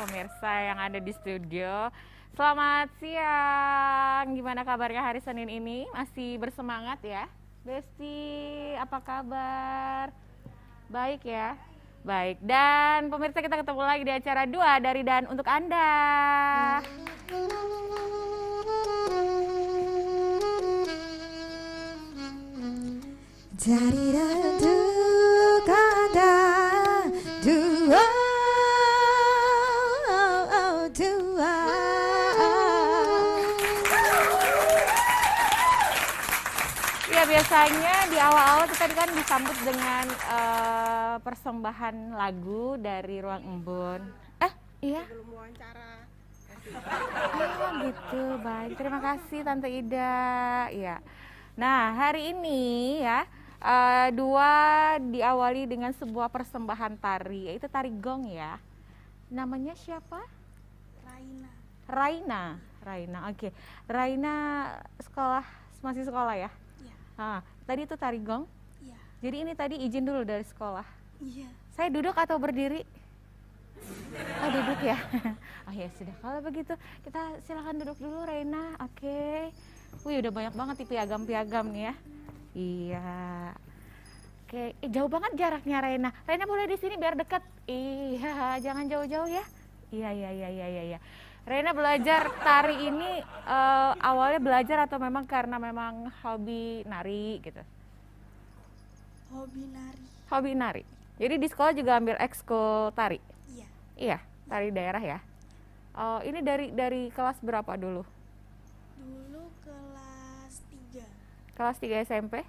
pemirsa yang ada di studio. Selamat siang, gimana kabarnya hari Senin ini? Masih bersemangat ya? Besti, apa kabar? Baik ya? Baik, dan pemirsa kita ketemu lagi di acara 2 dari Dan untuk Anda. Dari Dan untuk Anda, dua. Ya biasanya di awal-awal kita kan disambut dengan persembahan lagu dari Ruang Embun. Iya. Belum wawancara. Oh gitu, baik. Terima kasih Tante Ida. Iya. Nah hari ini ya 2 diawali dengan sebuah persembahan tari, yaitu tari gong ya. Namanya siapa? Raina. Raina, oke. Raina masih sekolah ya? Iya. Tadi itu tari gong. Iya. Jadi ini tadi izin dulu dari sekolah. Iya. Saya duduk atau berdiri? Oh duduk ya. Oh ya sudah, kalau begitu kita silakan duduk dulu Raina. Oke. Wih udah banyak banget nih piagam-piagam nih ya. Iya. Oke, jauh banget jaraknya Raina. Raina boleh di sini biar deket. Iya, jangan jauh-jauh ya. Iya. Raina belajar tari ini awalnya belajar atau memang karena memang hobi nari gitu? Hobi nari. Hobi nari. Jadi di sekolah juga ambil ekskul tari? Iya. Iya, tari daerah ya. Oh, ini dari kelas berapa dulu? Dulu kelas 3. Kelas 3 SMP?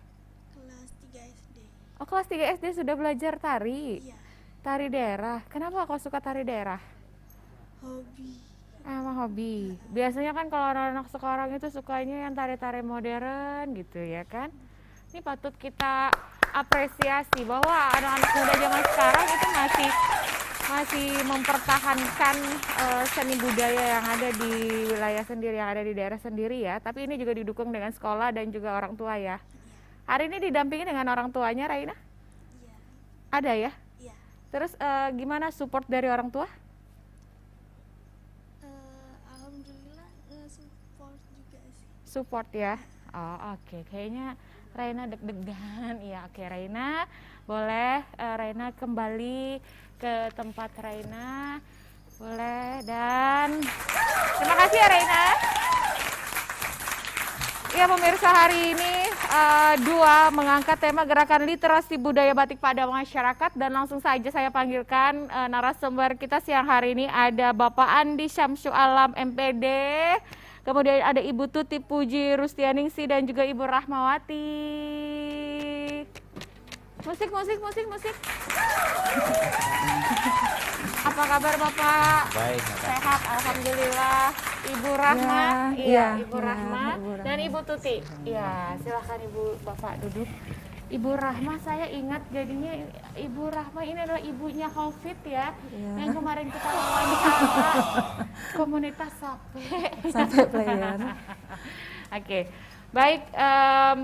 Kelas 3 SD. Oh, kelas 3 SD sudah belajar tari? Iya. Tari daerah. Kenapa kau suka tari daerah? Hobi. Emang hobi. Biasanya kan kalau anak-anak sekarang itu sukanya yang tari-tari modern gitu ya kan. Ini patut kita apresiasi bahwa anak-anak muda zaman sekarang itu masih mempertahankan seni budaya yang ada di wilayah sendiri, yang ada di daerah sendiri ya. Tapi ini juga didukung dengan sekolah dan juga orang tua ya. Hari ini didampingi dengan orang tuanya Raina? Iya. Ada ya? Iya. Terus gimana support dari orang tua? Alhamdulillah support juga sih. Support ya. Oh oke. Kayaknya Raina deg-degan. Iya oke Raina. Boleh Raina kembali ke tempat Raina. Boleh dan terima kasih ya Raina. Ya pemirsa, hari ini 2 mengangkat tema gerakan literasi budaya batik pada masyarakat, dan langsung saja saya panggilkan narasumber kita siang hari ini. Ada Bapak Andi Syamsu Alam MPD, kemudian ada Ibu Tuti Puji Rustianingsi dan juga Ibu Rahmawati. Musik. Apa kabar Bapak? Baik. Sehat, alhamdulillah. Ibu Rahma, Ibu Rahma dan Ibu Tuti. Ya, silakan Ibu Bapak duduk. Ibu Rahma, saya ingat jadinya Ibu Rahma ini adalah ibunya Covid ya, yang kemarin kita wawancara komunitas Sampai player. Oke. Baik,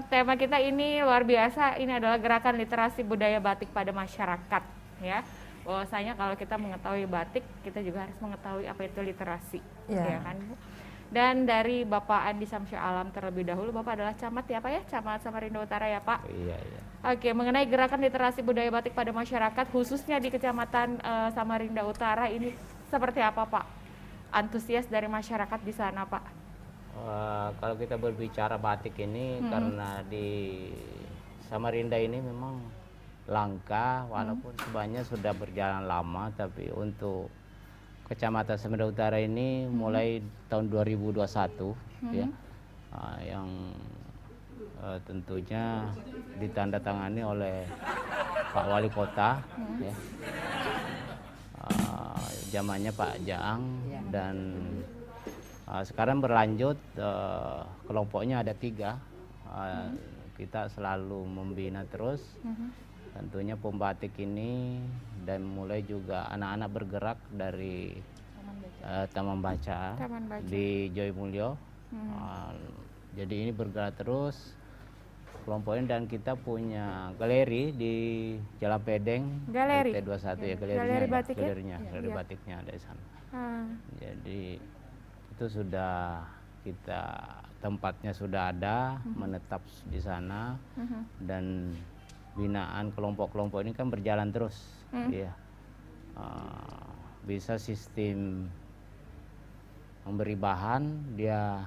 tema kita ini luar biasa. Ini adalah gerakan literasi budaya batik pada masyarakat ya. Bahwasanya kalau kita mengetahui batik, kita juga harus mengetahui apa itu literasi, ya kan Bu? Dan dari Bapak Andi Syamsu Alam terlebih dahulu, Bapak adalah camat ya Pak ya, Camat Samarinda Utara ya Pak? Iya. Oke, mengenai gerakan literasi budaya batik pada masyarakat, khususnya di Kecamatan Samarinda Utara ini seperti apa Pak? Antusias dari masyarakat di sana Pak? Kalau kita berbicara batik ini, karena di Samarinda ini memang langka, walaupun sebenarnya sudah berjalan lama, tapi untuk Kecamatan Samarinda Utara ini mulai tahun 2021 ya, yang tentunya ditandatangani oleh Pak Wali Kota ya, zamannya Pak Jaang, dan sekarang berlanjut, kelompoknya ada 3. Kita selalu membina terus tentunya pembatik ini, dan mulai juga anak-anak bergerak dari Taman Baca di Joy Mulyo. Jadi ini bergerak terus kelompok ini, dan kita punya galeri di Jalan Pedeng Galeri? T21 ya, galerinya Galeri ya, batik ya? galerinya, galeri Iya. batiknya ada di sana. Ah, Jadi itu sudah kita, tempatnya sudah ada, menetap di sana, dan binaan kelompok-kelompok ini kan berjalan terus, ya. Bisa sistem memberi bahan, dia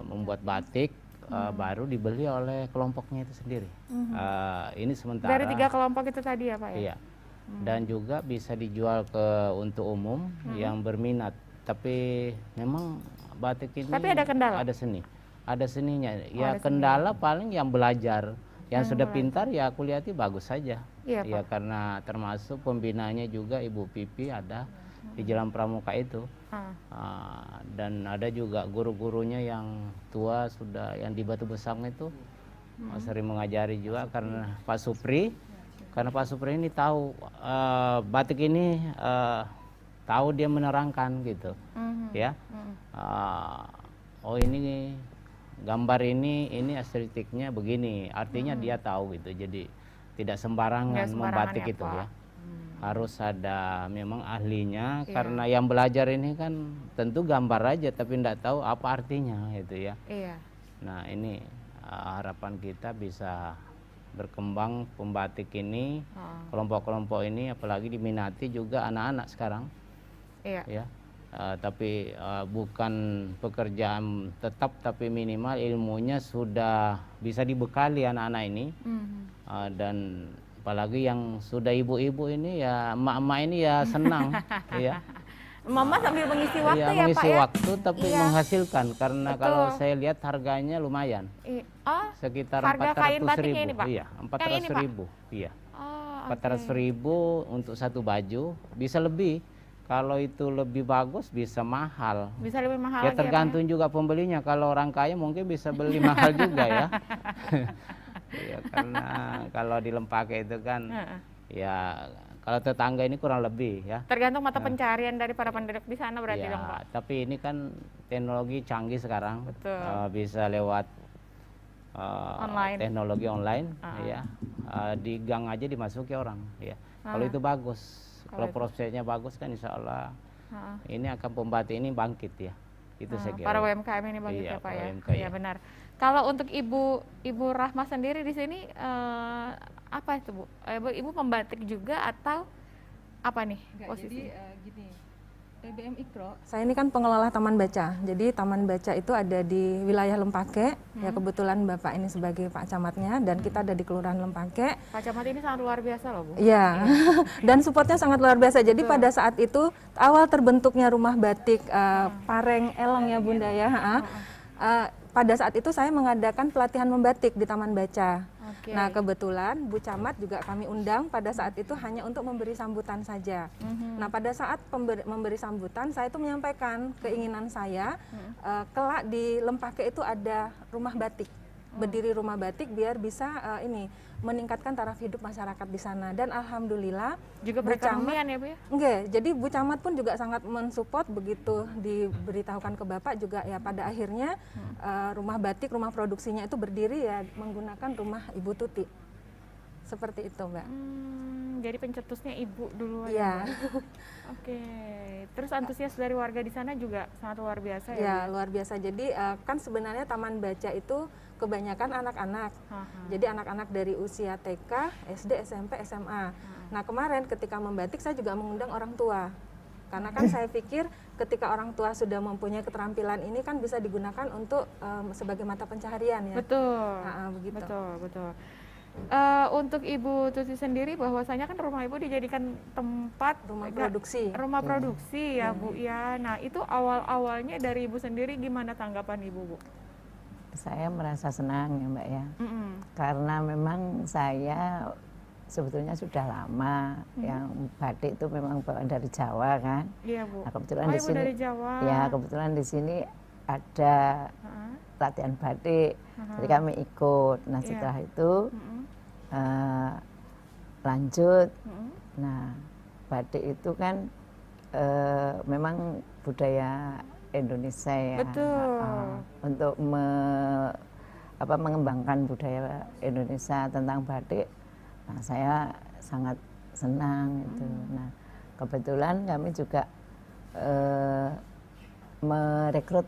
membuat batik, baru dibeli oleh kelompoknya itu sendiri. Ini sementara. dari 3 kelompok itu tadi ya Pak ya? Iya. Dan juga bisa dijual untuk umum yang berminat. Tapi memang batik ini Tapi ada kendala? Ada seninya. Ya ada kendala paling yang belajar. Yang sudah pintar ya aku lihat bagus saja. Iya, Ya karena termasuk pembinanya juga Ibu Pipi ada di Jalan Pramuka itu. Dan ada juga guru-gurunya yang tua sudah, yang di Batu Besang itu sering mengajari juga karena Pak Supri. Karena Pak Supri ini tahu batik ini, tahu dia menerangkan gitu, ya. Oh ini gambar ini estetiknya begini, artinya dia tahu gitu. Jadi tidak sembarangan Nggak sembarangan membatik ya, itu Pak. ya. Harus ada memang ahlinya, Iya. karena yang belajar ini kan tentu gambar aja tapi tidak tahu apa artinya gitu ya. Iya. Nah ini harapan kita bisa berkembang pembatik ini, kelompok-kelompok ini, apalagi diminati juga anak-anak sekarang, Iya. ya. Tapi bukan pekerjaan tetap, tapi minimal ilmunya sudah bisa dibekali anak-anak ini. Dan apalagi yang sudah ibu-ibu ini ya, emak-emak ini ya senang, ya. Mama sambil mengisi waktu Iya, ya Pak mengisi ya? waktu tapi Iya. menghasilkan, karena Betul. kalau saya lihat harganya lumayan. Oh, Sekitar harga kain 400.000. batiknya ini, Pak? Iya, Yang ini, 400.000. Iya. oh, 400.000 untuk satu baju, bisa lebih. Kalau itu lebih bagus bisa mahal. bisa lebih mahal Ya lagi tergantung juga pembelinya. Kalau orang kaya mungkin bisa beli mahal juga ya. Ya karena kalau di Lempake itu kan ya, kalau tetangga ini kurang lebih ya. Tergantung mata pencarian dari para penduduk di sana berarti Ya, dong Pak? tapi ini kan teknologi canggih sekarang. Betul. Bisa lewat Online. teknologi online, ya. Di gang aja dimasuki orang, ya. Kalau itu bagus, kalau prosesnya bagus kan insya Allah ini akan pembatik ini bangkit ya. Itu saya kira. Para UMKM ini bangkit Iya, ya Pak para ya? UMKM, Iya ya. benar. Kalau untuk Ibu Rahma sendiri di sini apa itu Bu? Ibu pembatik juga atau apa nih posisi? Jadi gini, TBM Ikro. Saya ini kan pengelola taman baca. Jadi taman baca itu ada di wilayah Lempake. Ya kebetulan Bapak ini sebagai Pak Camatnya dan kita ada di Kelurahan Lempake. Pak Camat ini sangat luar biasa loh Bu. Iya. Dan supportnya sangat luar biasa. Jadi pada saat itu awal terbentuknya rumah batik Pareng Elong ya Bunda ya. Pada saat itu saya mengadakan pelatihan membatik di Taman Baca. Oke. Nah kebetulan Bu Camat juga kami undang pada saat itu hanya untuk memberi sambutan saja. Nah pada saat memberi sambutan saya itu menyampaikan keinginan saya kelak di Lempake itu ada rumah batik, berdiri rumah batik biar bisa meningkatkan taraf hidup masyarakat di sana. Dan alhamdulillah Juga Bu Camat perekonomian ya Bu ya? enggak, jadi Bu Camat pun juga sangat mensupport, begitu diberitahukan ke Bapak juga ya pada akhirnya rumah batik, rumah produksinya itu berdiri ya menggunakan rumah Ibu Tuti. Seperti itu Mbak. Jadi pencetusnya Ibu duluan Iya. ya Bu? Oke. Terus antusias dari warga di sana juga sangat luar biasa ya Bu? Ya luar biasa. Jadi kan sebenarnya Taman Baca itu kebanyakan anak-anak. Jadi anak-anak dari usia TK, SD, SMP, SMA. Nah kemarin ketika membatik saya juga mengundang orang tua. Karena kan saya pikir ketika orang tua sudah mempunyai keterampilan ini kan bisa digunakan untuk sebagai mata pencaharian ya. Betul. Begitu. Betul, betul. Untuk Ibu Tuti sendiri bahwasanya kan rumah Ibu dijadikan tempat Rumah produksi. rumah produksi ya Bu ya. Nah, itu awal-awalnya dari Ibu sendiri gimana tanggapan Ibu Bu? Saya merasa senang ya Mbak ya, karena memang saya sebetulnya sudah lama yang batik itu memang bawaan dari Jawa kan. Iya Bu. Nah, kebetulan Oh, di Ibu sini, dari Jawa. ya kebetulan di sini ada latihan batik, jadi kami ikut. Nah setelah itu lanjut. Nah batik itu kan memang budaya Indonesia ya. Betul. Untuk mengembangkan budaya Indonesia tentang batik. Nah, saya sangat senang itu. Nah, kebetulan kami juga merekrut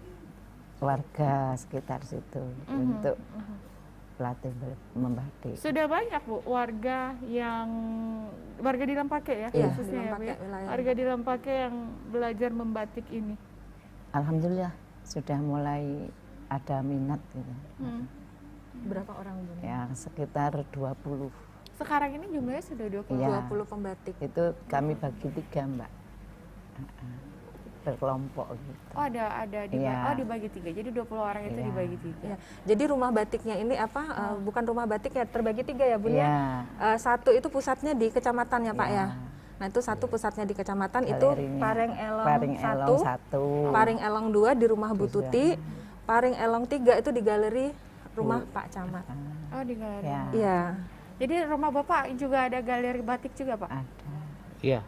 warga sekitar situ untuk latih membatik. Sudah banyak Bu warga di Lempake ya, Iya, khususnya di ya Bu Lempake ya. wilayah. Warga di Lempake yang belajar membatik ini. Alhamdulillah sudah mulai ada minat gitu. Berapa orang Bu? Ya, sekitar 20. Sekarang ini jumlahnya sudah 20. Iya. 20 pembatik. Itu kami bagi 3, Mbak. Berkelompok gitu. Oh ada Iya. dibagi 3. Jadi 20 orang itu Iya. dibagi 3. Ya, jadi rumah batiknya ini bukan rumah batik ya, terbagi 3 ya Bun ya. Iya. Satu itu pusatnya di kecamatan ya Pak Iya. ya. Nah itu satu pusatnya di kecamatan itu Galerinya. Pareng Elong Paring 1, Elong 1. Paring Elong 2 di rumah Bu Tuti, Paring Elong 3 itu di galeri rumah Pak Camat. Oh di galeri. Ya, Iya. Jadi rumah Bapak juga ada galeri batik juga Pak? ada. Iya,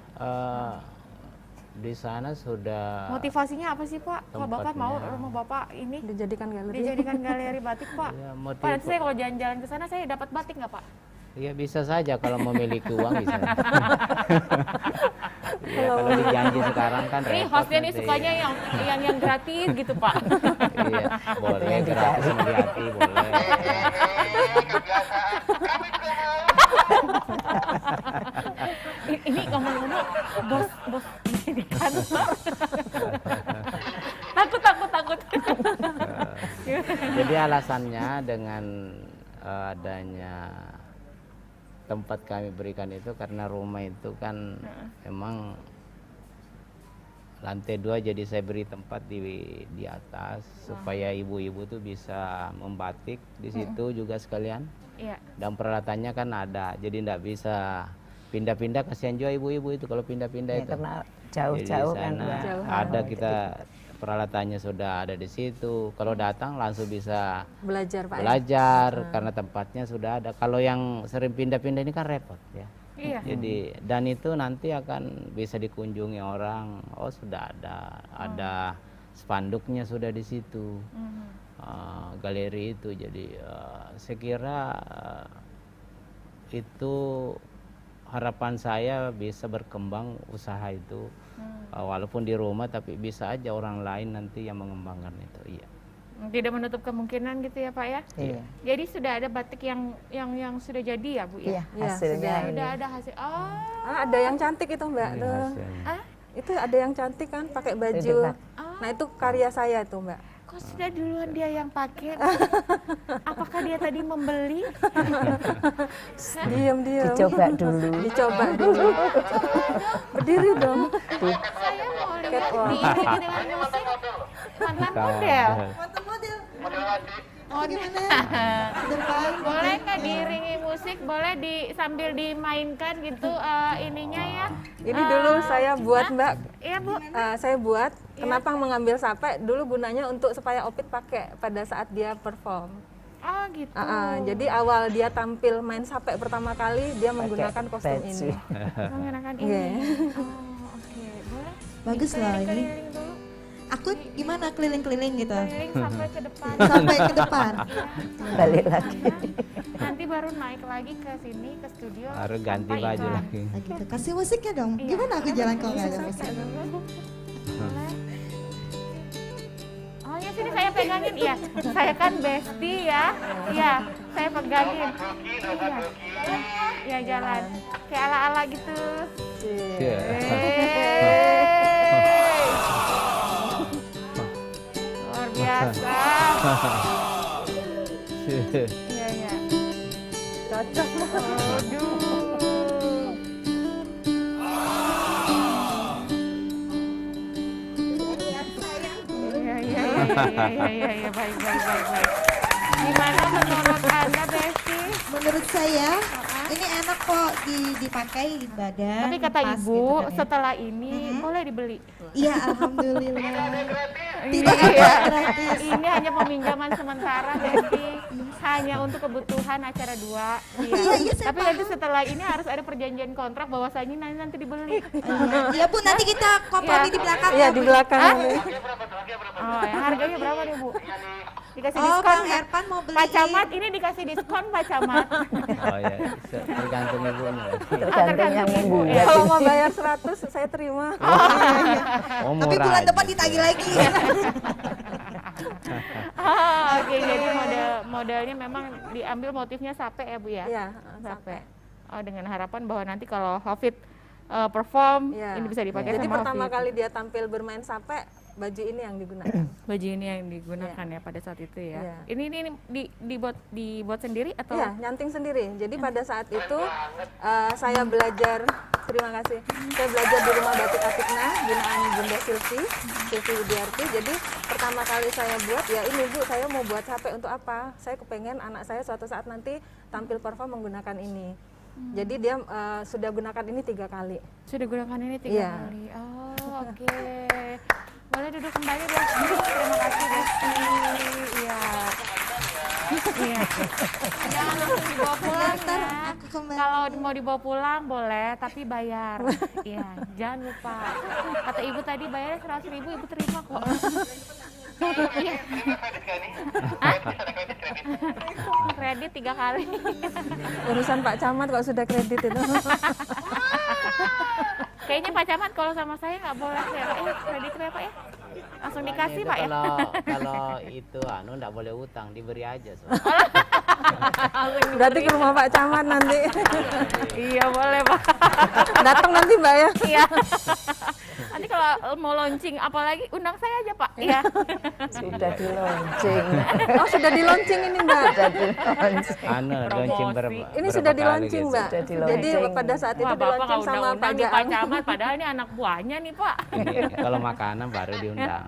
di sana sudah Motivasinya apa sih Pak? Kalau Bapak mau Tempatnya. rumah Bapak ini Dijadikan galeri. dijadikan galeri batik Pak? ya, Pak nanti saya kalau jalan-jalan ke sana saya dapat batik nggak Pak? ya bisa saja kalau memiliki uang bisa. Ya, kalau dijanji sekarang kan Ini repot hostnya nih nanti. sukanya yang gratis gitu Pak. Iya, boleh gratis sama di hati boleh. Ini ngomong-ngomong bos di kantor. takut. Jadi alasannya dengan adanya tempat kami berikan itu karena rumah itu kan emang lantai 2, jadi saya beri tempat di atas supaya ibu-ibu tuh bisa membatik di situ juga sekalian. Iya. Dan peralatannya kan ada, jadi nggak bisa pindah-pindah, kasihan juga ibu-ibu itu kalau pindah-pindah Ya, itu. karena Jadi jauh-jauh di kan, sana Mbak. Jauh. ada kita peralatannya sudah ada di situ. Kalau datang langsung bisa Belajar Pak. Ya? belajar karena tempatnya sudah ada. Kalau yang sering pindah-pindah ini kan repot ya. Iya. Jadi dan itu nanti akan bisa dikunjungi orang. Oh sudah ada spanduknya sudah di situ. Galeri itu. Jadi saya kira itu harapan saya bisa berkembang usaha itu. Walaupun di rumah tapi bisa aja orang lain nanti yang mengembangkan itu. Iya. Tidak menutup kemungkinan gitu ya Pak ya? Iya. Jadi sudah ada batik yang sudah jadi ya Bu Iya, ya? Iya, hasilnya sudah. ini. Sudah ada hasil. Oh. Ada yang cantik itu Mbak. Ini Tuh. hasilnya. Itu ada yang cantik kan pakai baju. Itu, Mbak. Nah itu karya saya tuh Mbak. Kok sudah duluan dia yang pakai? Apakah dia tadi membeli? Diam. Dicoba dulu. Dicoba dulu. Berdiri dong. Saya mau lihat Catwalk. diiringi dengan musik mantan model. Oh, boleh nggak diiringi musik? Boleh sambil dimainkan gitu ininya ya? Ini dulu saya buat Mbak. Iya Bu. Saya buat. Kenapa mengambil sape? Dulu gunanya untuk supaya Opit pakai pada saat dia perform. Oh gitu. Jadi awal dia tampil main sape pertama kali dia menggunakan kostum baju. ini. Mengenakan Iya. ini. Oh oke, boleh. Bagus lah ini. Keliling dulu. Aku gimana keliling-keliling gitu Keliling sampai ke depan. sampai ke depan. Balik lagi. Nanti baru naik lagi ke sini ke studio. Baru ganti sampai baju iklan. lagi. Nah, gitu. Kasih musiknya dong. Iya. Gimana aku jalan kalau nggak ada Bisa musik? dulu. Boleh. Oh ya sini saya pegangin ya. Saya kan bestie ya. Iya, saya pegangin. Iya. Ya jalan. Kayak ala-ala gitu. Iya. Hey. Luar biasa. Iya, iya. Cocok. Aduh. Iya, baik. Gimana menurut Anda, Besti? Menurut saya ini enak kok dipakai di badan. Tapi kata pas Ibu, gitu kan ya. setelah ini boleh dibeli. Iya, alhamdulillah. Tidak ada gratis. Ini hanya peminjaman sementara, Besti. Hanya untuk kebutuhan acara 2. Iya, saya Tapi nanti setelah ini harus ada perjanjian kontrak bahwasanya nanti dibeli. Iya Bu, nanti kita kompromi Iya. di belakang. Iya ya, di Bu. belakang ini. Oh, ya, harganya berapa nih, Bu? Dikasih Oh, diskon Kang Kak. Erpan mau beliin. Pak Camat ini dikasih diskon Pak Camat. Oh ya, tergantung ibunya. Tergantung yang membuat. Kalau mau bayar 100 saya terima. Oh, Tapi murah bulan depan aja. ditagih lagi. Oke, jadi modelnya memang diambil motifnya sape ya Bu ya? Iya, Sape. Oh, dengan harapan bahwa nanti kalau Hafid perform Iya. ini bisa dipakai Jadi sama pertama Hafid. kali dia tampil bermain sape, baju ini yang digunakan. Baju ini yang digunakan ya pada saat itu ya. Iya. Ini dibuat sendiri atau? Iya, nyanting sendiri. Jadi pada saat itu saya belajar, terima kasih. Saya belajar di rumah batik Atikna, binaan Bunda Silvi Widiarti. Jadi pertama kali saya buat, ya ini Bu, saya mau buat sape untuk apa? Saya kepengen anak saya suatu saat nanti tampil perform menggunakan ini. Jadi dia sudah gunakan ini 3 kali. Sudah gunakan ini 3 Iya. kali. Oh, oke. Boleh duduk kembali Desti. Terima kasih Desti. Iya. Iya. Jangan langsung dibawa pulang Ntar ya. aku kembali. Kalau mau dibawa pulang boleh, tapi bayar. Iya, jangan lupa. Kata ibu tadi bayarnya 100.000, ibu terima kok. Iya. Hah? Kredit 3 kali. Urusan Pak Camat kok sudah kredit itu. Kayaknya Pak Camat kalau sama saya nggak boleh ya Pak. Kredit ya Pak ya. Langsung dikasih Itu Pak ya. Kalau itu nggak boleh utang, diberi aja. Berarti ke rumah Pak Camat nanti. Iya boleh Pak. Datang nanti Mbak ya. Iya. Nanti kalau mau launching apalagi undang saya aja Pak. Iya. Sudah di launching. Oh sudah di launching ini Mbak. Sudah di launching. Launching Promosi. Ini sudah di launching Mbak. Sudah di Jadi launching. pada saat itu Wah di Bapak nggak launching sama Pak undang-undang nih Pak Jaang. Camat. Padahal ini anak buahnya nih Pak. Iya, kalau makanan baru diundang.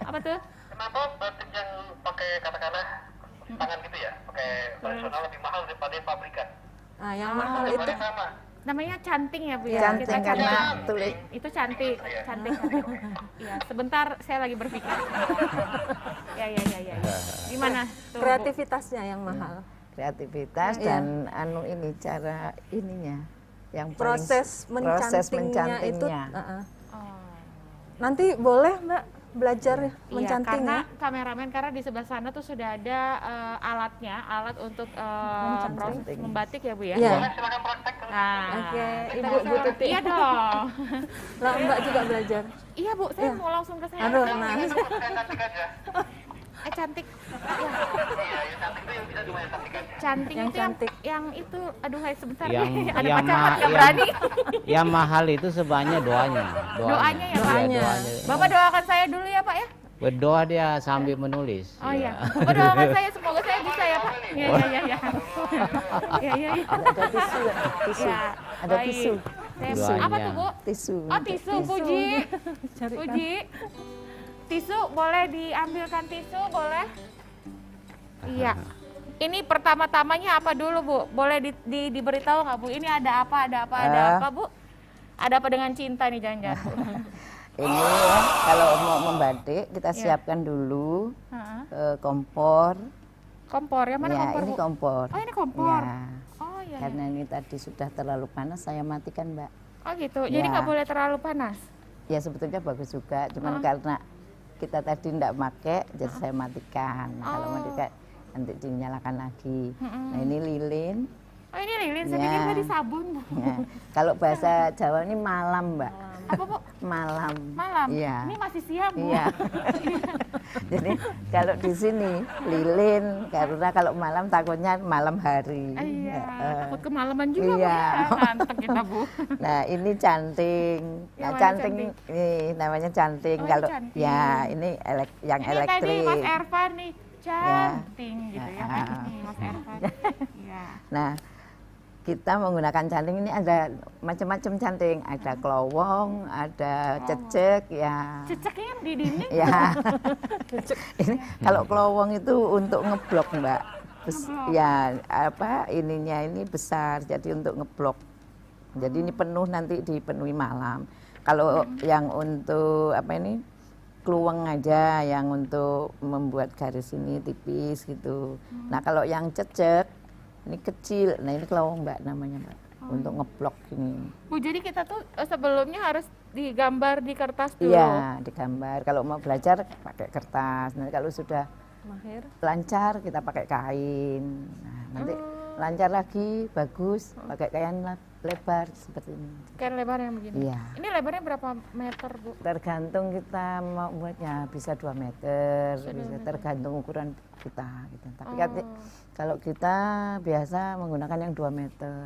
Apa tuh? Kenapa batik yang pakai katakanlah tangan gitu ya, pakai tradisional lebih mahal daripada yang pabrikan? Nah, yang mahal itu Harganya sama. Namanya canting ya Bu ya. Canting Kita karena tulis itu cantik. Iya, sebentar saya lagi berpikir. Ya. Gimana tuh? Bu? kreativitasnya yang mahal. kreativitas Iya. dan anu ini cara ininya yang paling- Proses proses mencantingnya itu mencantingnya. Oh. nanti boleh Mbak belajar Iya, mencantingnya. karena kameramen karena di sebelah sana tuh sudah ada alat untuk proses Mencanting. membatik ya Bu ya. Iya. Silakan praktek. Nah, Oke, kita Ibu bisa- Bu Tuti. Iya dong. Lah Mbak juga belajar. Iya Bu, saya mau langsung ke sana. Aduh, nah. Saya cantik aja. Cantik. Iya, yang cantik itu yang bisa cuma yang cantik aja. Cantik Yang itu cantik. yang itu aduh hai sebentar Yang nih. Ada yang, Pak Camat ma- nggak yang, berani. yang mahal itu sebenarnya doanya. Doanya ya, Pak? Iya, doanya. Bapak doakan saya dulu ya Pak ya. Berdoa dia sambil menulis. Oh iya. Bapak doakan saya semoga saya bisa ya Pak. Iya. Iya. Ada tisu, tisu. Ya, Ada baik. tisu. Saya- Doanya. Apa tuh Bu? Tisu. Oh tisu, Puji. Puji. Tisu boleh diambilkan tisu boleh? Iya. Ini pertama-tamanya apa dulu Bu? Boleh diberitahu nggak Bu? Ini ada apa? Ada apa Bu? Ada apa dengan cinta nih jangan-jangan Bu? Ini ya, kalau mau membatik kita siapkan dulu Heeh. kompor. Kompor, yang mana Ya, kompor ini Bu? kompor. Oh ini kompor. Ya, Oh iya. karena ini tadi sudah terlalu panas saya matikan, Mbak. Oh gitu. Jadi Ya. nggak boleh terlalu panas. Ya sebetulnya bagus juga, cuman karena kita tadi tidak pakai, jadi saya matikan. Nah, kalau Oh. matikan nanti dinyalakan lagi. Nah ini lilin. Oh ini lilin, saya pikir Ya. tadi sabun Bu. Ya. Kalau bahasa Jawa ini malam, Mbak. Apa Bu? Malam. Malam? Iya. Ini masih siang Bu. Iya. Jadi kalau di sini lilin, karena kalau malam takutnya malam hari. Iya, Ya, takut kemalaman juga Bu Iya. ya. Ngantuk kita Bu. Nah ini canting. Yang Nah mana canting canting? ini namanya canting. Oh, ini kalau canting. ya ini yang Ini elektrik. tadi Mas Ervan nih canting gitu ya. Ya. Nih, Mas Ervan. Iya. Nah kita menggunakan canting ini ada macam-macam canting. Ada kelowong, ada cecek, ya. Ceceknya di dinding. Ya. Ini kalau kelowong itu untuk ngeblok, Mbak. Ya, apa ininya ini besar, jadi untuk ngeblok. Jadi ini penuh nanti dipenuhi malam. Kalau yang untuk apa ini keluang aja, yang untuk membuat garis ini tipis gitu. Nah kalau yang cecek ini kecil, nah ini kelowong Mbak namanya Mbak, untuk ngeblok ini. Bu, jadi kita tuh sebelumnya harus digambar di kertas dulu. Iya, digambar. Kalau mau belajar pakai kertas. Nanti kalau sudah mahir. Lancar kita pakai kain. Nah, nanti lancar lagi, bagus, pakai kain lebar seperti ini. Kain lebar yang begini. Iya. Ini lebarnya berapa meter, Bu? Tergantung kita mau buatnya, bisa 2 meter, bisa tergantung ukuran kita gitu. Tapi kalau kita biasa menggunakan yang 2 meter.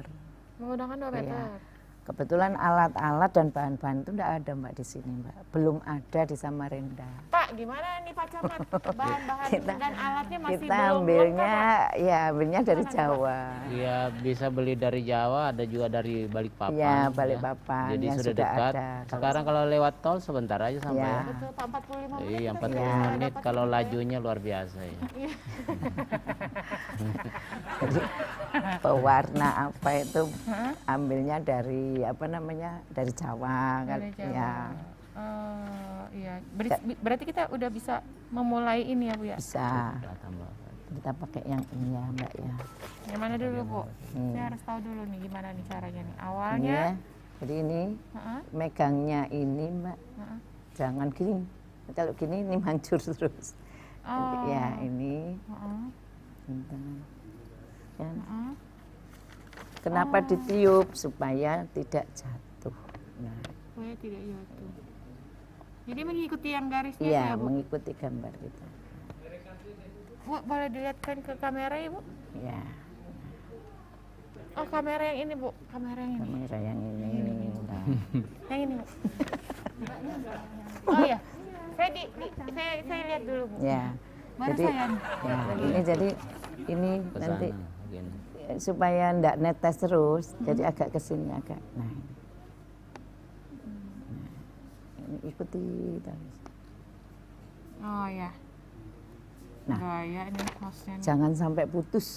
Menggunakan 2 meter. Iya. Kebetulan alat-alat dan bahan-bahan itu enggak ada Mbak di sini, Mbak. Belum ada di Samarinda. Pak, gimana nih Pak Camat? Bahan-bahan dan alatnya masih Kita belum ambilnya, lengkap, Pak? ya ambilnya dari Jawa. Iya, bisa beli dari Jawa, ada juga dari Balikpapan. Iya, ya. Balikpapan. Jadi yang sudah dekat. ada. Sekarang kalau lewat tol sebentar aja sampai. Iya. Betul, Pak, 45 menit. Iya, kita 45 bisa menit dapat kalau gitu ya. lajunya luar biasa ya. Jadi pewarna apa itu ambilnya dari apa namanya, dari Jawa kan. Dari Jawa. Ya, Iya. Berarti kita udah bisa memulai ini ya, Bu ya? bisa. Kita tambah. Kita pakai yang ini ya Mbak ya. Yang mana dulu, Bu? Saya harus tahu dulu nih gimana nih caranya nih. Ini Awalnya, ya. Jadi ini heeh, megangnya ini Mbak, heeh. jangan gini. Kalau gini ini hancur terus. Nanti Oh. ya ini. Heeh, Gitu. Kan. heeh. Kenapa ditiup supaya tidak jatuh? Nah, Supaya tidak jatuh. Jadi mengikuti yang garisnya iya, ya, Bu? mengikuti gambar kita. Bu, boleh dilihatkan ke kamera ya, Bu? Ya, Oh, kamera yang ini, Bu. Kamera yang ini. kamera yang ini. Nah, Yang ini, Bu. Oh iya. Saya lihat dulu, Bu. ya. Mana Jadi, saya nih? ya, ini jadi ini Ke nanti sana, gini. supaya ndak netes terus, jadi agak ke sini agak. Nah, ini ikuti terus. Oh ya. Nah. Gaya ini hostnya nih. Jangan sampai putus.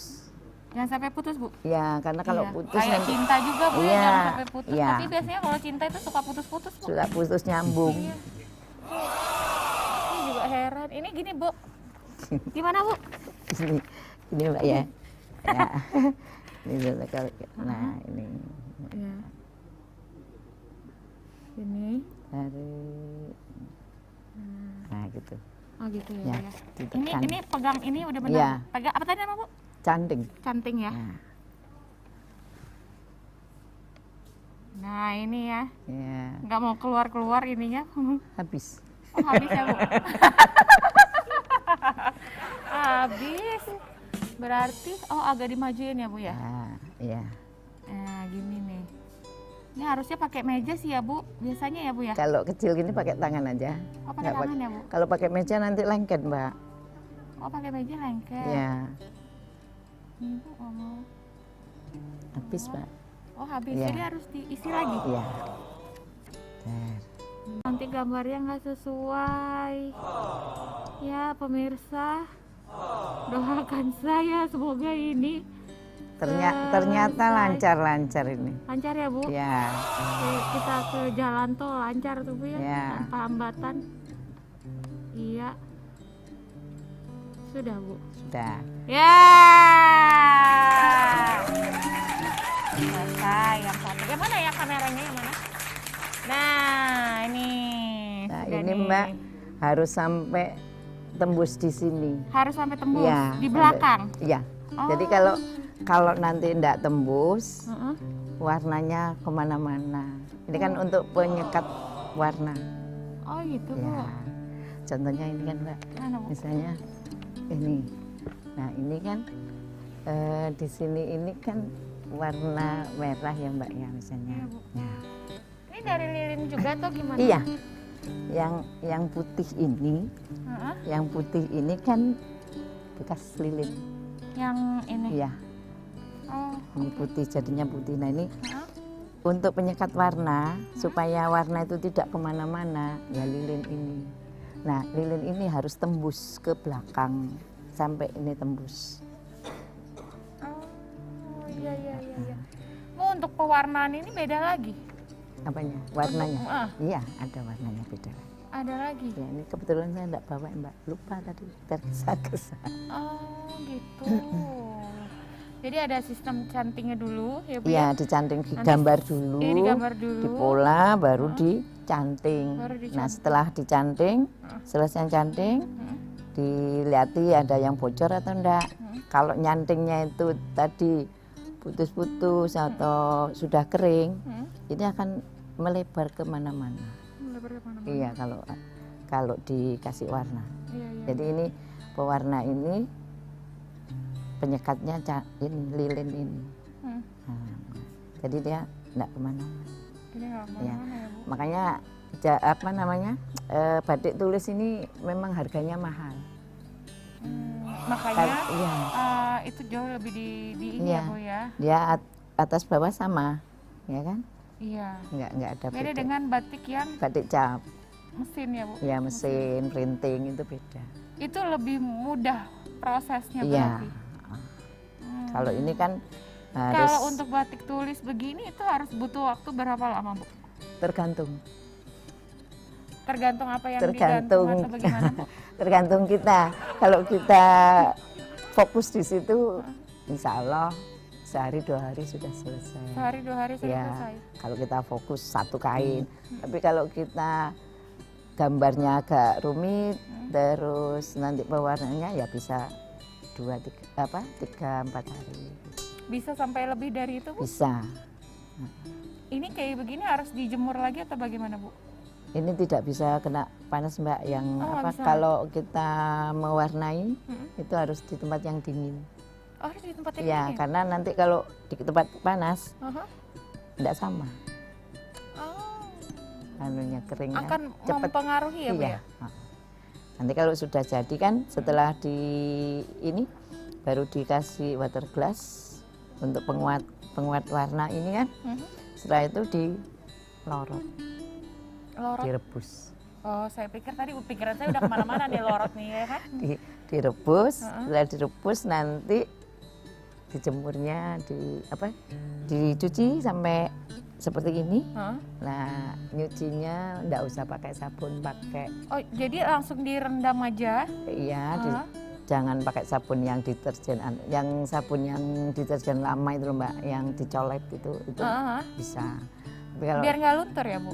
Jangan sampai putus, Bu. Ya, karena kalau Iya. putus Kayak nanti cinta juga, Bu, ya, Iya, jangan sampai putus. iya. Tapi biasanya kalau cinta itu suka putus-putus, Bu. sudah putus nyambung. Iya. Ini juga heran. Ini gini, Bu. Gimana, Bu? Ini Mbak ya. Ya. Ini dulu kalau nah ini Iya. Ini. dari nah gitu. Oh gitu ya. Ya, ya. ditekan. Ini pegang ini udah benar. Iya. Pegang apa tadi nama, Bu? Canting. Canting ya. Nah, Nah, ini ya. ya, Nggak mau keluar-keluar ininya. habis. Oh, habis ya, Bu. Habis. Berarti agak dimajuin ya, Bu ya. Nah, iya. Nah, gini nih. Ini harusnya pakai meja sih ya, Bu. Biasanya ya, Bu ya. Kalau kecil gini pakai tangan aja. Oh, pakai Nggak tangan ya, Bu. Kalau pakai meja nanti lengket, Mbak. Oh, pakai meja lengket. Ya, Nih, Bu, mau. habis, Mbak. Oh, habis. Iya. Jadi harus diisi lagi. Iya. Nah, Nanti gambarnya nggak sesuai. Ya, pemirsa. Doakan saya semoga ini ternyata lancar-lancar ini. lancar ya, Bu. Ya, Oke, kita ke jalan tol lancar tuh, Bu ya. Ya. Tanpa hambatan. Iya. Sudah, Bu. sudah. Ya. Selesai yang satu. Yang mana ya kameranya yang mana? Nah, ini. Nah, Sudah ini nih. Mbak harus sampai tembus di sini. Harus sampai tembus Iya, di sampai- belakang. Iya. Oh. Jadi kalau nanti enggak tembus, Heeh. warnanya kemana-mana. Ini kan untuk penyekat warna. Oh, gitu, Bu. Ya. Contohnya ini kan Mbak, Mana, Bu? misalnya ini. Nah ini kan di sini ini kan warna merah ya Mbak ya misalnya. Iya, Bu. Ya. Ini dari lilin juga atau gimana? Iya. Yang putih ini, Heeh. yang putih ini kan bekas lilin. Yang ini. Iya. Oh, Ini putih jadinya putih. Nah ini heeh. untuk penyekat warna supaya warna itu tidak kemana-mana ya lilin ini. Nah lilin ini harus tembus ke belakang sampai ini tembus. Oh, iya iya iya iya. Oh, untuk pewarnaan ini beda lagi. Apanya? Warnanya? Untuk- Iya ada warnanya beda. Ada lagi. Ya ini kebetulan saya enggak bawa Mbak, lupa tadi tergesa-gesa. Oh, gitu. Jadi ada sistem cantingnya dulu ya, Bu Iya ya. dicanting, Nanti digambar dulu, ini digambar dulu. dipola baru dicanting. Baru Nah dicanting. setelah dicanting, selesai canting, Dilihati ada yang bocor atau enggak. Kalau nyantingnya itu tadi putus-putus atau sudah kering, ini akan melebar kemana-mana. Iya, kalau dikasih warna. Jadi ini pewarna ini penyekatnya ini lilin ini. Nah, jadi dia enggak kemana-mana. Ya. Makanya apa namanya batik tulis ini memang harganya mahal. Makanya Iya. itu jauh lebih di ini Iya. ya Bu ya. Dia atas bawah sama, ya kan? Iya. Enggak ada Beda beda. dengan batik yang Batik cap, mesin ya Bu. ya mesin printing itu beda. Itu lebih mudah prosesnya Iya. berarti. Kalau ini kan harus Kalau untuk batik tulis begini itu harus butuh waktu berapa lama Bu? tergantung. Tergantung apa yang Tergantung. digantung atau bagaimana Bu? Tergantung kita. Kalau kita fokus di situ, insya Allah sehari 2 hari sudah selesai. Sehari 2 hari sudah Ya, selesai. kalau kita fokus satu kain. Tapi kalau kita gambarnya agak rumit, terus nanti pewarnanya ya bisa 3-4 hari. Bisa sampai lebih dari itu Bu? Bisa. Ini kayak begini harus dijemur lagi atau bagaimana Bu? Ini tidak bisa kena panas Mbak, yang Oh, nggak apa bisa. kalau kita mewarnai itu harus di tempat yang dingin. Oh, harus di tempat yang Ya, dingin? karena nanti kalau di tempat panas Aha. tidak sama. Oh. Anunya keringnya Akan cepet. mempengaruhi ya Bu Iya. ya? Nanti kalau sudah jadi kan setelah di ini baru dikasih water glass untuk penguat warna ini kan. Setelah itu dilorot, Lorot. direbus. Oh, saya pikir tadi pikiran saya udah kemana-mana nih lorot nih ya kan? Direbus, setelah direbus nanti dijemurnya dicuci sampai seperti ini. Nah, nyucinya enggak usah pakai sabun, pakai Oh, jadi langsung direndam aja? jangan pakai sabun yang deterjen, yang sabun yang deterjen lama itu loh Mbak, yang dicolek itu bisa. Tapi kalau Biar nggak luntur ya Bu?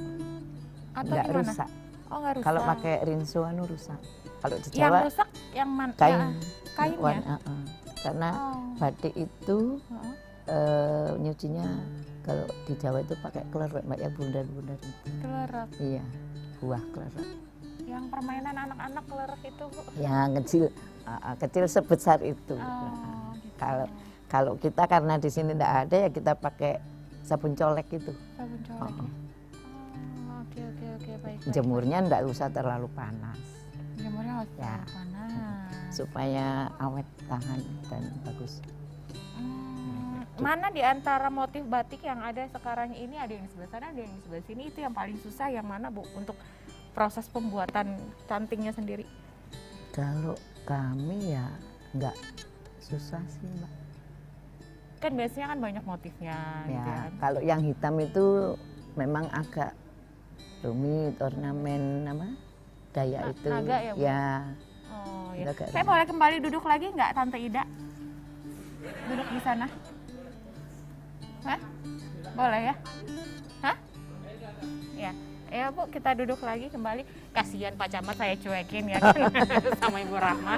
Atau enggak gimana? rusak. Oh, nggak rusak. Kalau pakai rinso rusak. Kalau di yang Jawa rusak yang mana? kain, kainnya? karena Oh. batik itu nyucinya kalau di Jawa itu pakai klerak Mbak, ya bundar-bundar itu. Klerak. Iya, buah klerak. Yang permainan anak-anak klerak itu Bu? Yang kecil sebesar itu. Oh, gitu. Kalau kita karena di sini tidak ada ya kita pakai sabun colek itu. Sabun colek. Oh, oke, baik. Jemurnya tidak usah terlalu panas Jemurnya harus Ya. panas. supaya awet tahan dan bagus. Mana di antara motif batik yang ada sekarang ini, ada yang di sebelah sana, ada yang di sebelah sini, itu yang paling susah yang mana Bu untuk proses pembuatan cantingnya sendiri? Kalau kami ya nggak susah sih Mbak. Kan biasanya kan banyak motifnya gitu Ya, kan. kalau yang hitam itu memang agak rumit, ornamen daya itu. naga ya, Bu? Ya, Oh ya. agak Saya boleh kembali duduk lagi nggak Tante Ida? Duduk di sana. Hah? Boleh ya? Hah? Ya. Ya Bu, kita duduk lagi kembali. Kasihan Pak Camat saya cuekin ya kan sama Ibu Rahma.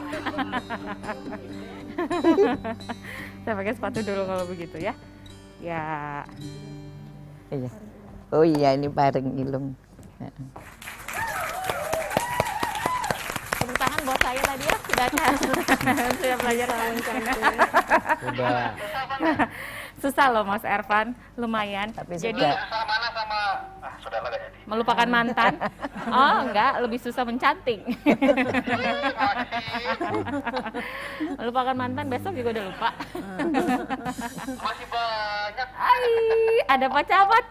Saya pakai sepatu dulu kalau begitu ya. Ya. iya. Oh iya, ini bareng ilung. Tepuk tangan buat saya tadi ya, sudah sudah belajar lancar. Udah Susah loh Mas Ervan, lumayan. Tapi Jadi sudah. Susah mana sama sudahlah nggak jadi. melupakan mantan? Oh enggak, lebih susah mencanting. Melupakan mantan besok juga udah lupa. Masih banyak. Ai, ada Pak Camat.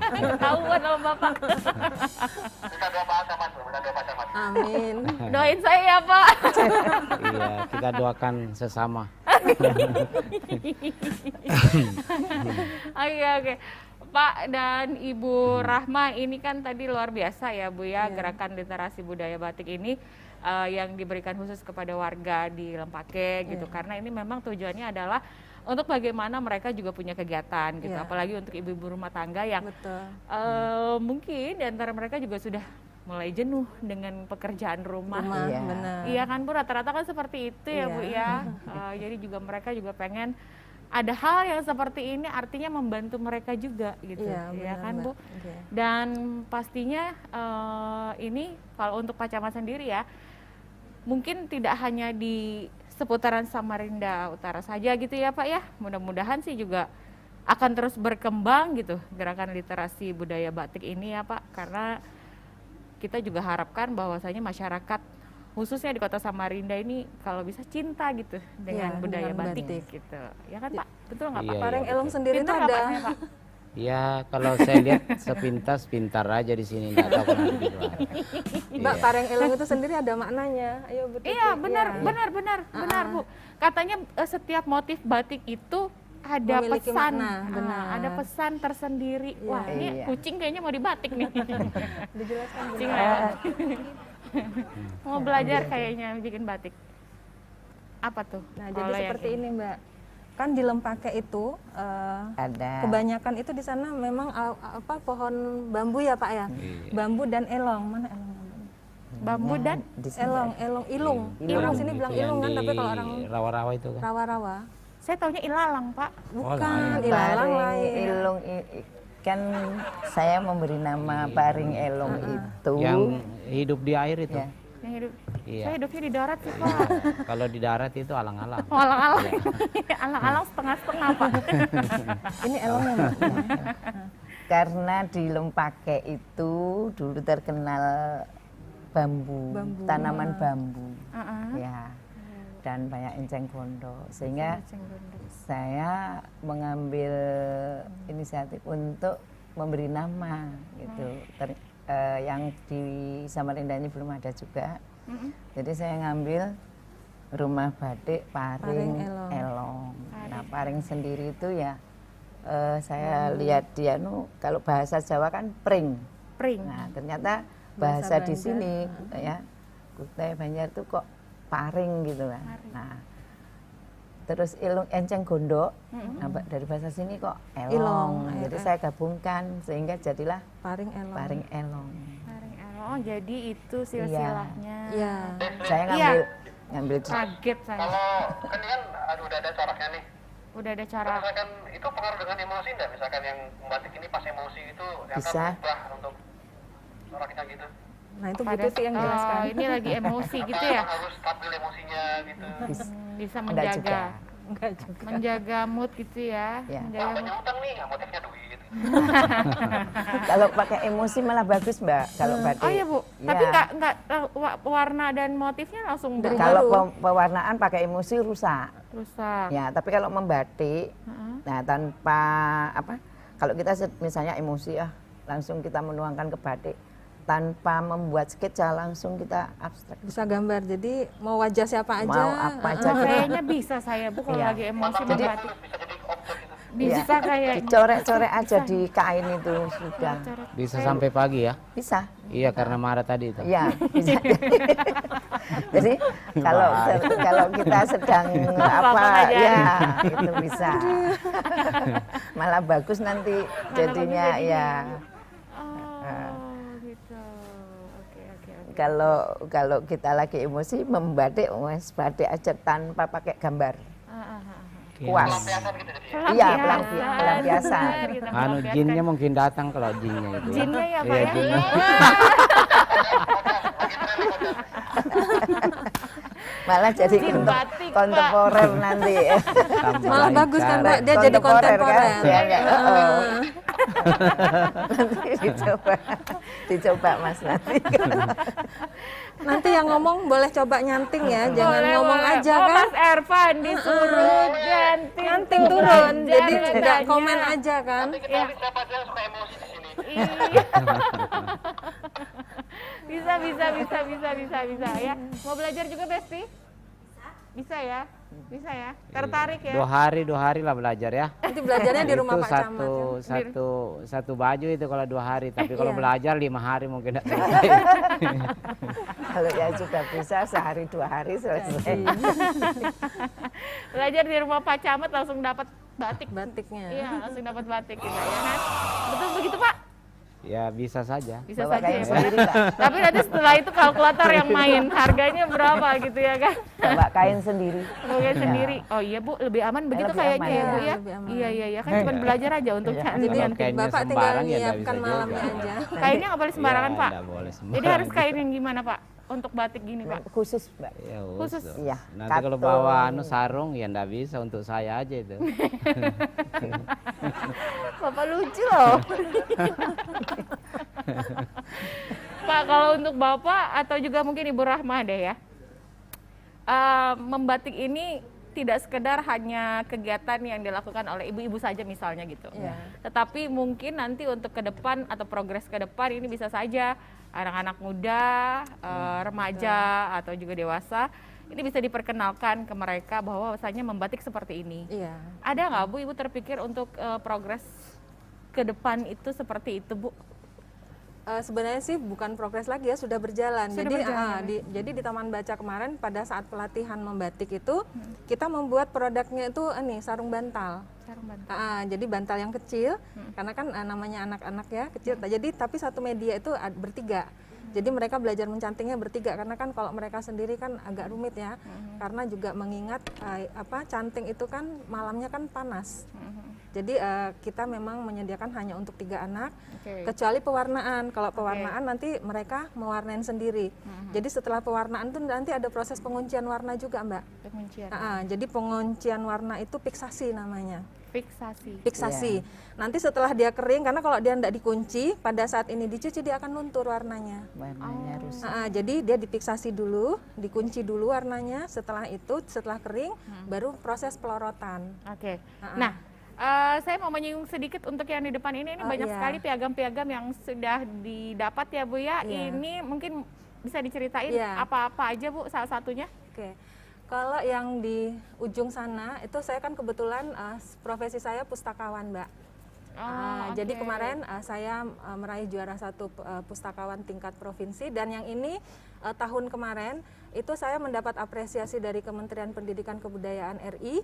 Ketahuan sama Bapak. Kita doa Pak Camat, kita doa Pak Camat. Amin. Doain saya ya Pak. iya, kita doakan sesama. Oke. Pak dan Ibu Rahma, ini kan tadi luar biasa ya Bu ya, gerakan literasi budaya batik ini yang diberikan khusus kepada warga di Lempake gitu, karena ini memang tujuannya adalah untuk bagaimana mereka juga punya kegiatan gitu, apalagi untuk ibu-ibu rumah tangga yang Betul. mungkin di antara mereka juga sudah mulai jenuh dengan pekerjaan rumah. Iya. Benar. Iya kan Bu, rata-rata kan seperti itu ya Bu ya. Jadi juga mereka juga pengen ada hal yang seperti ini, artinya membantu mereka juga gitu, Iya, ya benar, kan Mbak. Bu. Oke. Dan pastinya ini kalau untuk Pak Camat sendiri ya, mungkin tidak hanya di seputaran Samarinda Utara saja gitu ya Pak ya. Mudah-mudahan sih juga akan terus berkembang gitu gerakan literasi budaya batik ini ya Pak, karena kita juga harapkan bahwasanya masyarakat khususnya di Kota Samarinda ini kalau bisa cinta gitu dengan Iya, budaya dengan batik batik. gitu. Ya kan Pak? Betul nggak Pak? Iya, Pareng iya, Elong betul. sendiri itu Pintar nggak ada. Pak, saya, Pak? Ya kalau saya lihat sepintas pintar aja di sini, nggak tahu kenapa di luar. Mbak, Iya. Pareng Elong itu sendiri ada maknanya. Ayo betul. Iya benar, benar Bu. Katanya setiap motif batik itu ada Memiliki pesan, makna, benar. ada pesan tersendiri. Wah ini Iya. kucing kayaknya mau dibatik nih. Dijelaskan. Kucing lewat. Mau belajar kayaknya bikin batik. Apa tuh? Nah, kalau jadi yang seperti ini, Mbak. Kan di Lempake itu Ada. kebanyakan itu di sana memang pohon bambu ya, Pak ya. Iya. Bambu dan elong. Mana elong? Bambu dan Di sini Elong, ilung. Orang sini bilang Itu yang ilung kan, tapi kalau orang di rawa-rawa itu kan. rawa-rawa. saya taunya ilalang Pak. Bukan, lain. ilalang Paring lain. Elong kan saya memberi nama Paring Elong itu. Yang hidup di air itu. Ya. Yang hidup. Iya. Saya hidupnya di darat sih Pak. Kalau di darat itu alang-alang. Oh, alang-alang. Alang-alang setengah-setengah Pak. Ini elongnya, Mbak. Karena di Lempake itu dulu terkenal bambu, tanaman bambu. Ya. Dan banyak enceng gondok. Sehingga saya mengambil inisiatif untuk memberi nama gitu. Yang di Samarinda ini belum ada juga. Jadi saya ngambil rumah batik Paring Elong. Elong. Nah, Paring sendiri itu ya saya lihat dia kalau bahasa Jawa kan pring. Pring. Nah, ternyata bahasa di Banjar. sini ya Kutai Banjar itu kok paring gitu kan. Nah, terus ilung enceng gondok, nah, dari bahasa sini kok elong. Ilong, Jadi saya gabungkan sehingga jadilah Paring elong. Paring Elong. Paring elong, jadi itu silsilahnya. Iya. Saya Iya. ngambil Kaget saya. Kalau kan ini kan udah ada coraknya nih. Udah ada cara. Misalkan itu pengaruh dengan emosi enggak? Misalkan yang membatik ini pas emosi itu yang Bisa. berubah untuk coraknya gitu. Nah, itu Bu Pada Tuti yang jelaskan. ini lagi emosi gitu Apa ya. emang harus stabil emosinya gitu. Bisa enggak juga. menjaga. Enggak juga. Menjaga mood gitu ya. Ya. Wah, Menjaga mood. banyak utang nih, motifnya duit. Kalau pakai emosi malah bagus, Mbak. Kalau batik. Oh iya Bu, Ya. tapi nggak warna dan motifnya langsung Kalau pewarnaan pakai emosi rusak. rusak. Ya, tapi kalau membatik, nah tanpa kalau kita misalnya emosi langsung kita menuangkan ke batik, tanpa membuat sketsa langsung kita abstrak. Bisa gambar. Jadi mau wajah siapa aja. Mau apa aja kita Kayaknya bisa saya Bu kalau Iya. lagi emosi Jadi- membatik. Bisa jadi objek gitu. Bisa kayak dicoret-coret aja di kain itu sudah Bisa sampai pagi ya? bisa. Iya karena marah tadi itu. Iya, bisa. Jadi kalau kalau kita sedang Bapak ya ngajarin. itu bisa. Malah bagus nanti jadinya ya. Oh, gitu. Oke. Kalau kita lagi emosi membatik, wes batik aja tanpa pakai gambar. Puas. Pelampiasan gitu jadi. Iya, pelampiasan. Benar, gitu, Anu melampiaskan. jinnya mungkin datang kalau jinnya itu. Jinnya ya Pak Iya, ya. jinnya. Malah jadi Jin batik, Pak. kontemporer nanti. Tambah Malah bagus kan, lancar. Mbak. Dia jadi kontemporer. Kan? Ya, ya, nanti dicoba Mas nanti. Nanti yang ngomong boleh coba nyanting ya, jangan Boleh, ngomong boleh. aja Oh, kan. Mas Ervan disuruh Nyanting turun, jadi nadanya. nggak komen aja kan. Nanti kita lihat siapa aja yang suka emosi di sini. Iya. bisa ya. Mau belajar juga Besti? Bisa ya? Bisa ya? Tertarik ya? 2 hari lah belajar ya. Nanti belajarnya di rumah Itu Pak Camat ya. satu baju itu kalau 2 hari, tapi kalau Iya. belajar 5 hari mungkin tidak selesai. Kalau ya juga bisa sehari 2 hari selesai. Belajar di rumah Pak Camat langsung dapat batik. Batiknya. Iya, langsung dapat batik kita ya kan? Betul begitu Pak? Ya bisa saja. Bisa Bawa saja kain ya Pak. sendiri, Pak. Tapi nanti setelah itu kalkulator yang main, harganya berapa gitu ya kan? Bawa kain sendiri. Bawa sendiri. Oh iya Bu, lebih aman begitu lebih kayaknya aman, ya Bu ya. ya. Lebih aman. Iya, kan cuma belajar aja untuk Iya. cantik. Kalau kainnya Bapak tinggal sembarang ya nggak menyiapkan bisa malamnya juga. aja. Kainnya nggak boleh sembarangan Ya, Pak. nggak boleh Jadi sembarangan. harus kain yang gimana Pak? Untuk batik gini Pak. Khusus, Mbak. Ya, Khusus. Iya, Nanti kalau katun. bawa sarung ya nggak bisa, untuk saya aja itu. Bapak lucu loh. Pak, kalau untuk Bapak atau juga mungkin Ibu Rahma deh ya. Membatik ini tidak sekedar hanya kegiatan yang dilakukan oleh ibu-ibu saja misalnya gitu. Iya. Tetapi mungkin nanti untuk ke depan atau progres ke depan ini bisa saja anak-anak muda, remaja atau juga dewasa ini bisa diperkenalkan ke mereka bahwa bahwasanya membatik seperti ini. Iya. Ada nggak Bu, Ibu terpikir untuk progres ke depan itu seperti itu Bu? Sebenarnya sih bukan progres lagi ya, sudah berjalan. Sudah Jadi berjalan. jadi di Taman Baca kemarin pada saat pelatihan membatik itu kita membuat produknya itu ini sarung bantal. Sarung bantal. Jadi bantal yang kecil, karena kan namanya anak-anak ya kecil. Jadi tapi satu media itu bertiga. Jadi mereka belajar mencantingnya bertiga, karena kan kalau mereka sendiri kan agak rumit ya, karena juga mengingat canting itu kan malamnya kan panas. Jadi kita memang menyediakan hanya untuk 3 anak, kecuali pewarnaan. Kalau pewarnaan nanti mereka mewarnain sendiri. Jadi setelah pewarnaan itu nanti ada proses penguncian warna juga Mbak. Penguncian. Jadi penguncian warna itu piksasi namanya. Fiksasi. Nanti setelah dia kering, karena kalau dia tidak dikunci, pada saat ini dicuci dia akan luntur warnanya. Warnanya rusak. Jadi dia dipiksasi dulu, dikunci dulu warnanya. Setelah itu, setelah kering, baru proses pelorotan. Oke. Nah, saya mau menyinggung sedikit untuk yang di depan ini banyak iya. sekali piagam-piagam yang sudah didapat ya Bu ya. Iya. Ini mungkin bisa diceritain Iya. apa-apa aja Bu salah satunya? Oke. Kalau yang di ujung sana, itu saya kan kebetulan profesi saya pustakawan Mbak. Jadi kemarin saya meraih juara 1 pustakawan tingkat provinsi, dan yang ini tahun kemarin itu saya mendapat apresiasi dari Kementerian Pendidikan Kebudayaan RI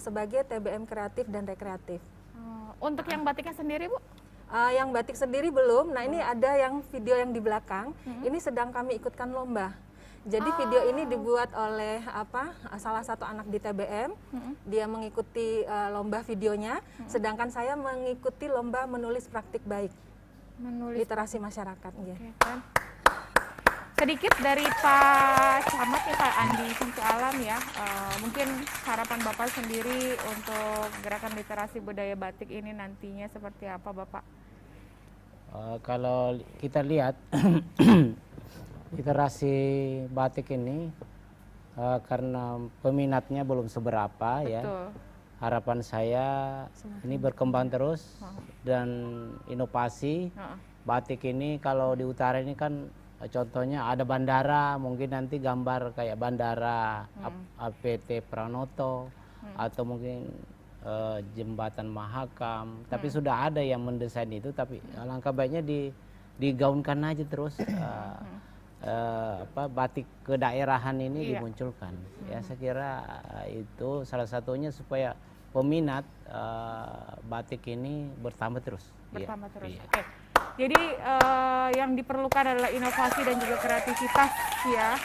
sebagai TBM kreatif dan rekreatif. Untuk yang batiknya sendiri Bu? Yang batik sendiri belum. Nah ini ada yang video yang di belakang. Ini sedang kami ikutkan lomba. Jadi video ini dibuat oleh salah satu anak di TBM. Dia mengikuti lomba videonya, sedangkan saya mengikuti lomba menulis praktik baik, literasi masyarakat. Oke, kan. Sedikit dari Pak Camat ya, Pak Andi Syamsul Alam ya. Mungkin harapan Bapak sendiri untuk gerakan literasi budaya batik ini nantinya seperti apa Bapak? Kalau kita lihat literasi batik ini karena peminatnya belum seberapa. Betul. Ya, harapan saya ini berkembang terus dan inovasi. Batik ini kalau di utara ini kan contohnya ada bandara, mungkin nanti gambar kayak bandara APT Pranoto atau mungkin jembatan Mahakam. Tapi sudah ada yang mendesain itu, tapi alangkah baiknya digaunkan aja terus. Batik kedaerahan ini dimunculkan. Ya, saya kira itu salah satunya supaya peminat batik ini bertambah terus. Bertambah terus. Iya. Oke. Jadi yang diperlukan adalah inovasi dan juga kreativitas ya,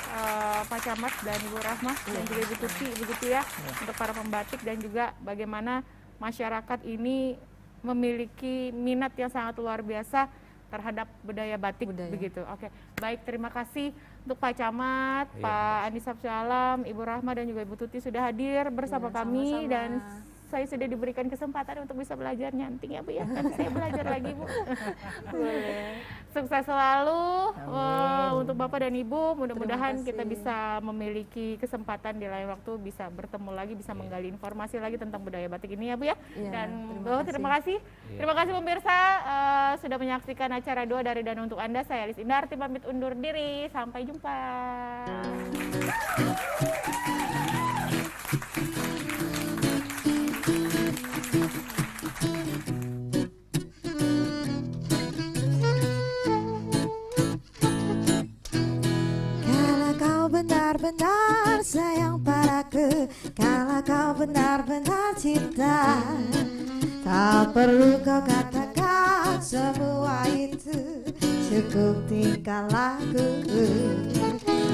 Pak Camat dan Ibu Rahma dan juga Ibu Tuti begitu ya, untuk para pembatik, dan juga bagaimana masyarakat ini memiliki minat yang sangat luar biasa terhadap budaya batik begitu. Oke, baik, terima kasih untuk Pak Camat, Pak Andi Syamsul Alam, Ibu Rahma dan juga Ibu Tuti sudah hadir bersama kami, dan saya sudah diberikan kesempatan untuk bisa belajar nyanting ya Bu ya. Nanti saya belajar lagi Bu. Boleh. Sukses selalu untuk Bapak dan Ibu. Mudah-mudahan kita bisa memiliki kesempatan di lain waktu bisa bertemu lagi, bisa menggali informasi lagi tentang budaya batik ini ya Bu ya. Dan Bapak terima kasih. Terima kasih pemirsa sudah menyaksikan acara 2 dari dan untuk Anda. Saya Alis Indarti pamit undur diri. Sampai jumpa. Benar-benar sayang padaku, kalau kau benar-benar cinta, tak perlu kau katakan semua itu. cukup tingkah laku.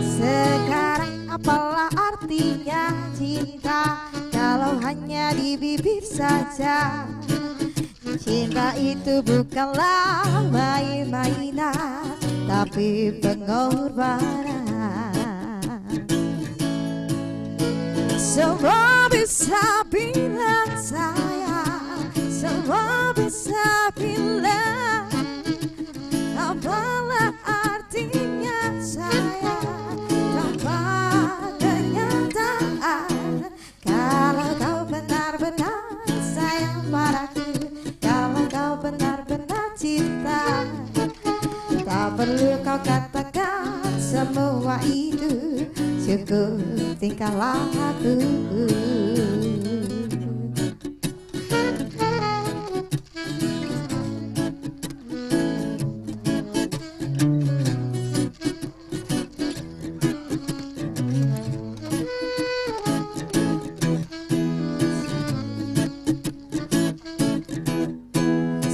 Sekarang apalah artinya cinta kalau hanya di bibir saja. Cinta itu bukanlah main-mainan, tapi pengorbanan. Semua bisa bilang sayang, semua bisa bilang apalah artinya sayang tanpa kenyataan. Kalau kau benar-benar sayang padaku, kalau kau benar-benar cinta, tak perlu kau katakan semua itu, cukup tingkah laku.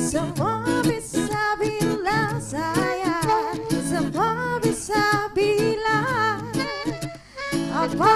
Semua bisa bilang sayang, semua bisa bilang apa